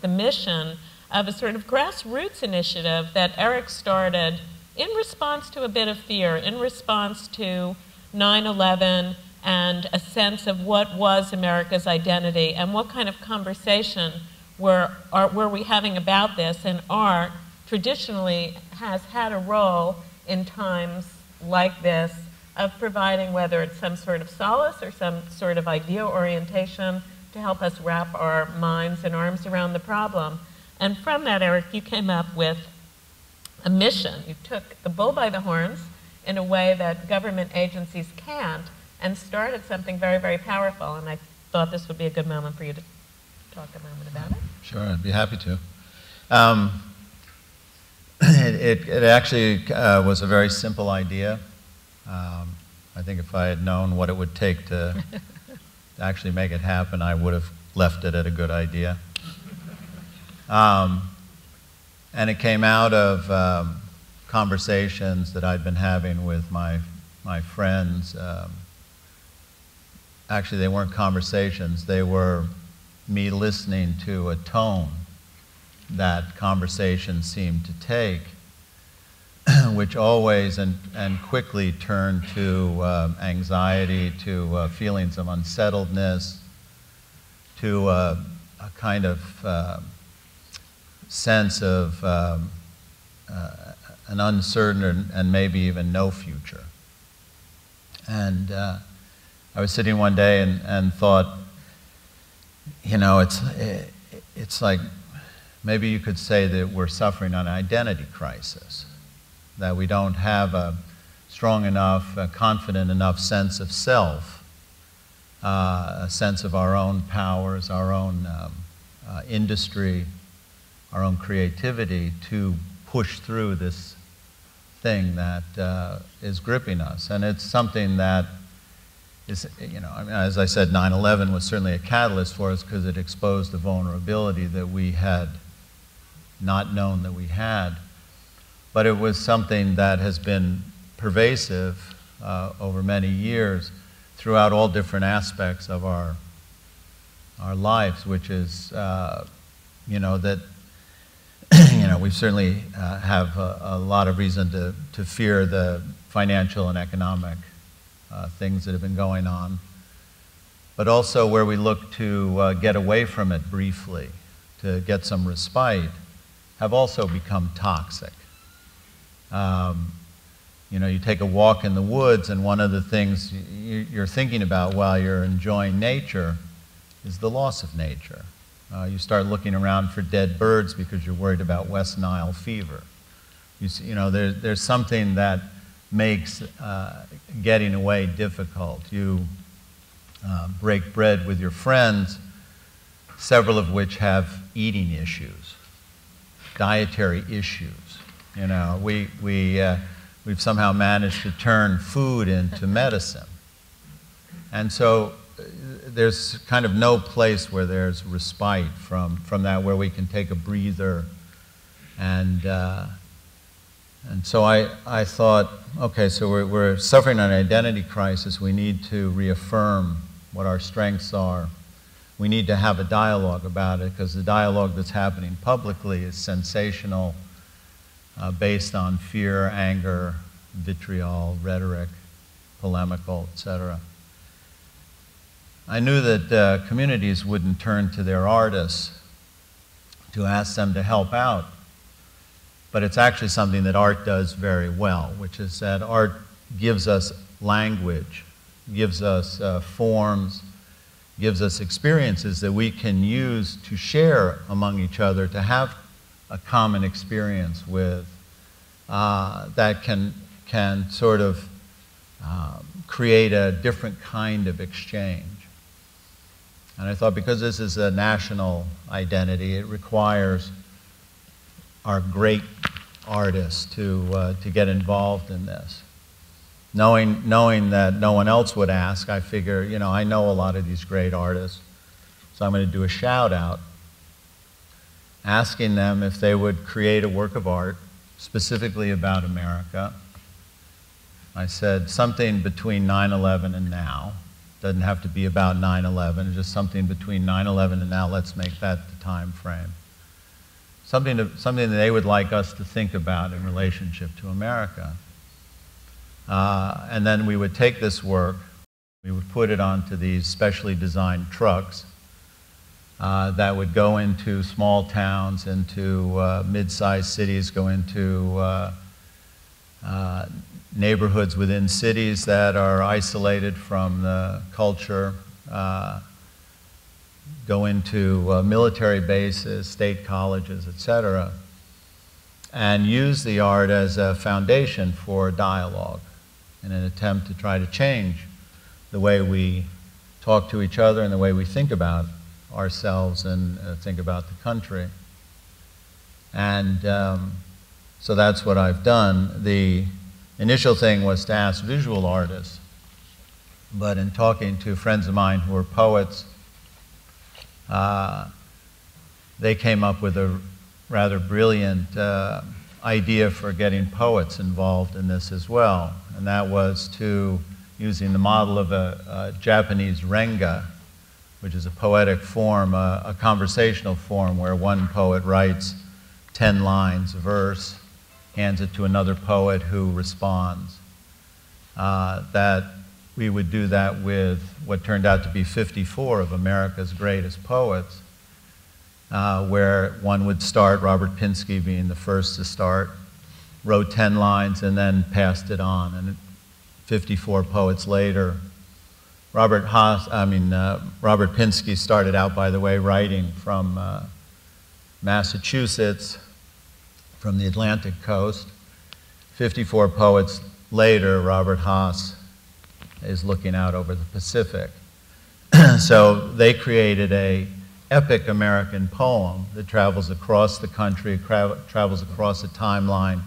the mission of a sort of grassroots initiative that Eric started in response to a bit of fear, in response to 9/11 and a sense of what was America's identity and what kind of conversation were we having about this. And art traditionally has had a role in times like this of providing, whether it's some sort of solace or some sort of idea orientation, to help us wrap our minds and arms around the problem. And from that, Eric, you came up with a mission. You took the bull by the horns in a way that government agencies can't and started something very, very powerful. And I thought this would be a good moment for you to talk a moment about it. Sure, I'd be happy to. It actually was a very simple idea. I think if I had known what it would take to actually make it happen, I would have left it at a good idea. And it came out of conversations that I'd been having with my friends. Actually, they weren't conversations. They were me listening to a tone that conversation seemed to take, which always and quickly turned to anxiety, to feelings of unsettledness, to a kind of sense of an uncertain and maybe even no future. And I was sitting one day and thought, you know, it's like maybe you could say that we're suffering an identity crisis, that we don't have a strong enough, confident enough sense of self, a sense of our own powers, our own industry, our own creativity to push through this thing that is gripping us. And it's something that is, you know, I mean, as I said, 9/11 was certainly a catalyst for us because it exposed the vulnerability that we had not known that we had. But it was something that has been pervasive over many years throughout all different aspects of our lives, which is, you know, that you know, we certainly have a lot of reason to fear the financial and economic things that have been going on, but also where we look to get away from it briefly, to get some respite, have also become toxic. You know, you take a walk in the woods, and one of the things you're thinking about while you're enjoying nature is the loss of nature. You start looking around for dead birds because you're worried about West Nile fever. You know, there's something that makes getting away difficult. You break bread with your friends, several of which have eating issues, dietary issues. You know, we've somehow managed to turn food into medicine. And so there's kind of no place where there's respite from that, where we can take a breather. And so I thought, okay, so we're suffering an identity crisis. We need to reaffirm what our strengths are. We need to have a dialogue about it, because the dialogue that's happening publicly is sensational, based on fear, anger, vitriol, rhetoric, polemical, etc. I knew that communities wouldn't turn to their artists to ask them to help out, but it's actually something that art does very well, which is that art gives us language, gives us forms, gives us experiences that we can use to share among each other, to have a common experience with, that can sort of create a different kind of exchange. And I thought, because this is a national identity, it requires our great artists to get involved in this. Knowing that no one else would ask, I figure, you know, I know a lot of these great artists, so I'm going to do a shout out, asking them if they would create a work of art specifically about America. I said something between 9/11 and now. Doesn't have to be about 9/11, just something between 9/11 and now. Let's make that the time frame. something that they would like us to think about in relationship to America. And then we would take this work, we would put it onto these specially designed trucks that would go into small towns, into mid-sized cities, go into neighborhoods within cities that are isolated from the culture, go into military bases, state colleges, etc., and use the art as a foundation for dialogue in an attempt to try to change the way we talk to each other and the way we think about ourselves and think about the country. And so that's what I've done. The initial thing was to ask visual artists, but in talking to friends of mine who are poets, they came up with a rather brilliant idea for getting poets involved in this as well, and that was to using the model of a Japanese renga, which is a poetic form, a conversational form where one poet writes 10 lines, a verse, hands it to another poet who responds. That we would do that with what turned out to be 54 of America's greatest poets, where one would start, Robert Pinsky being the first to start, wrote 10 lines and then passed it on. And 54 poets later, Robert Pinsky started out, by the way, writing from Massachusetts, from the Atlantic coast. 54 poets later, Robert Haas is looking out over the Pacific. So they created an epic American poem that travels across the country, travels across a timeline,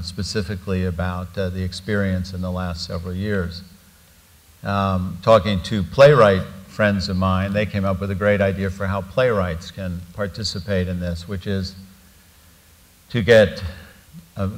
specifically about the experience in the last several years. Talking to playwright friends of mine, they came up with a great idea for how playwrights can participate in this, which is to get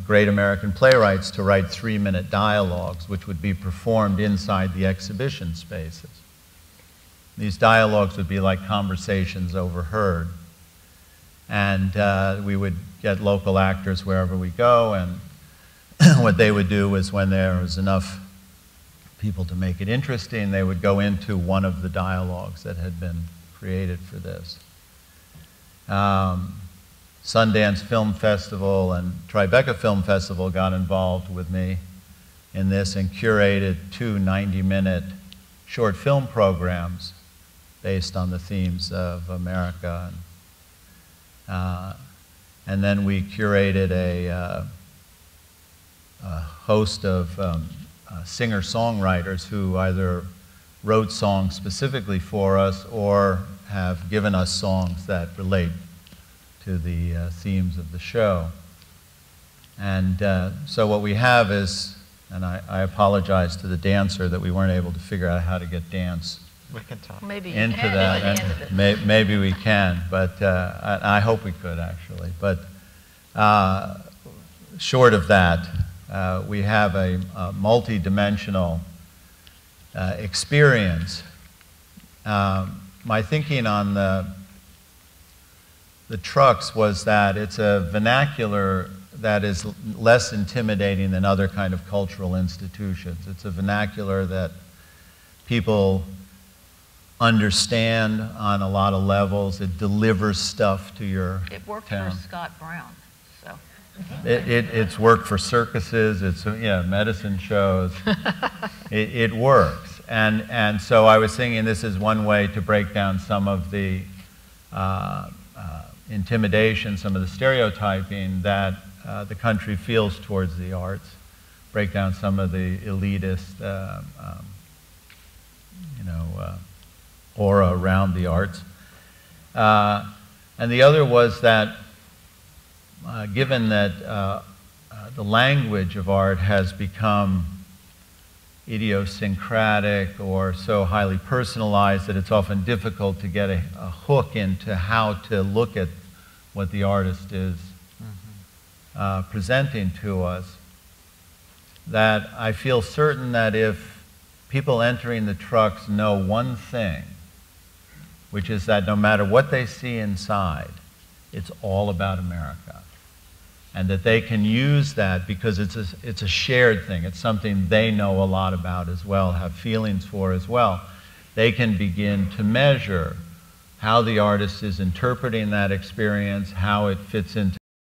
great American playwrights to write 3-minute dialogues, which would be performed inside the exhibition spaces. These dialogues would be like conversations overheard. And we would get local actors wherever we go, and what they would do is when there was enough people to make it interesting, they would go into one of the dialogues that had been created for this. Sundance Film Festival and Tribeca Film Festival got involved with me in this and curated 2 90-minute short film programs based on the themes of America. And then we curated a host of singer-songwriters who either wrote songs specifically for us or have given us songs that relate to the themes of the show. And so what we have is, and I apologize to the dancer that we weren't able to figure out how to get dance we can talk. Maybe into that. And maybe we can, but I hope we could actually. But short of that, we have a multi-dimensional experience. My thinking on the trucks was that it's a vernacular that is less intimidating than other kind of cultural institutions. It's a vernacular that people understand on a lot of levels. It delivers stuff to your It worked town. for Scott Brown, so. It's worked for circuses, it's, medicine shows. It works. And so I was thinking this is one way to break down some of the intimidation, some of the stereotyping that the country feels towards the arts, break down some of the elitist, aura around the arts. And the other was that given that the language of art has become idiosyncratic or so highly personalized that it's often difficult to get a hook into how to look at what the artist is presenting to us, that I feel certain that if people entering the trucks know one thing, which is that no matter what they see inside, it's all about America. And that they can use that because it's a shared thing. It's something they know a lot about as well, have feelings for as well. They can begin to measure how the artist is interpreting that experience, how it fits into